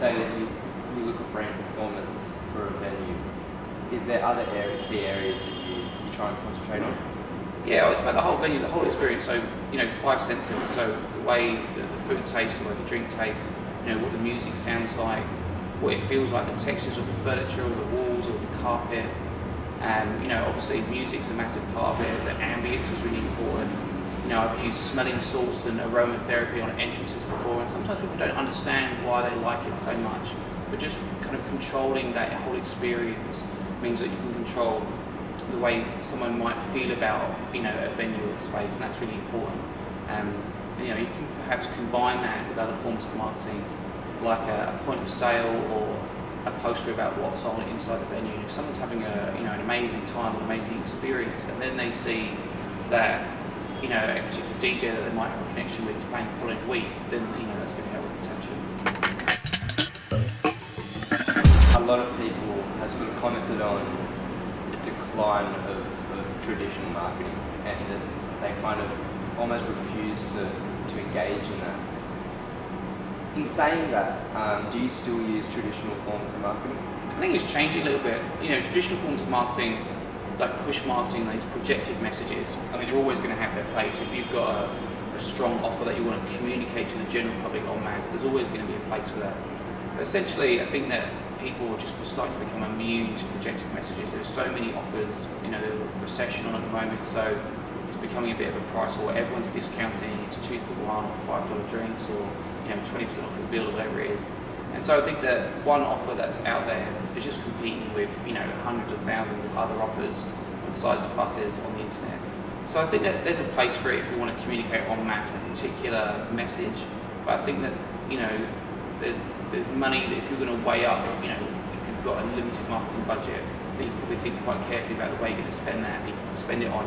say that you look at brand performance for a venue, is there other key areas that you try and concentrate on? Yeah, it's about the whole venue, the whole experience. So, 5 senses. So the way the food tastes, the way the drink tastes, what the music sounds like, what it feels like, the textures of the furniture or the walls or the carpet. And obviously music's a massive part of it. The ambience is really important. I've used smelling salts and aromatherapy on entrances before, and sometimes people don't understand why they like it so much. But just kind of controlling that whole experience means that you can control the way someone might feel about a venue or space, and that's really important. You can perhaps combine that with other forms of marketing, like a point of sale or a poster about what's on inside the venue. If someone's having an amazing time, an amazing experience, and then they see that a particular DJ that they might have a connection with is playing the following week, then that's going to help with attention. A lot of people have sort of commented on the decline of traditional marketing, and that they kind of almost refuse to engage in that. In saying that, do you still use traditional forms of marketing? I think it's changing a little bit. Traditional forms of marketing, like push marketing, these projected messages, they're always going to have their place. If you've got a strong offer that you want to communicate to the general public en masse, there's always going to be a place for that. But essentially, I think that people are just starting to become immune to projected messages. There's so many offers, there's a recession on at the moment, so it's becoming a bit of a price war. Everyone's discounting, it's 2 for 1 or $5 drinks, or 20% off the bill, or whatever it is. And so I think that one offer that's out there is just competing with hundreds of thousands of other offers on sites of buses on the internet. So I think that there's a place for it if you want to communicate en masse a particular message. But I think that there's money that if you're going to weigh up, if you've got a limited marketing budget, I think you probably think quite carefully about the way you're going to spend that. You can spend it on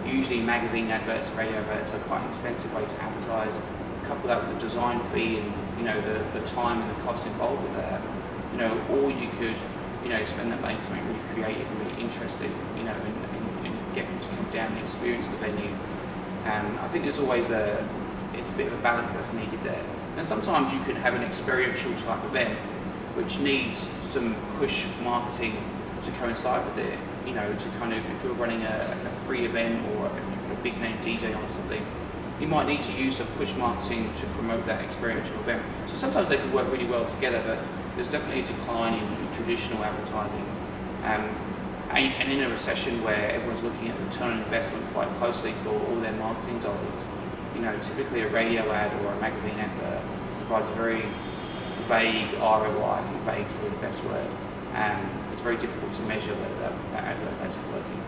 usually magazine adverts, radio adverts are quite an expensive way to advertise. Couple that with the design fee and the time and the cost involved with that, or you could spend that money on something really creative and really interesting, and get them to come down and experience the venue. I think there's always it's a bit of a balance that's needed there. And sometimes you can have an experiential type event which needs some push marketing to coincide with it. To kind of, if you're running a free event or a big name DJ on something, you might need to use some push marketing to promote that experiential event. So sometimes they can work really well together, but there's definitely a decline in traditional advertising. And in a recession where everyone's looking at return on investment quite closely for all their marketing dollars, typically a radio ad or a magazine advert provides a very vague ROI. I think vague is probably the best word. It's very difficult to measure whether that advert is actually working.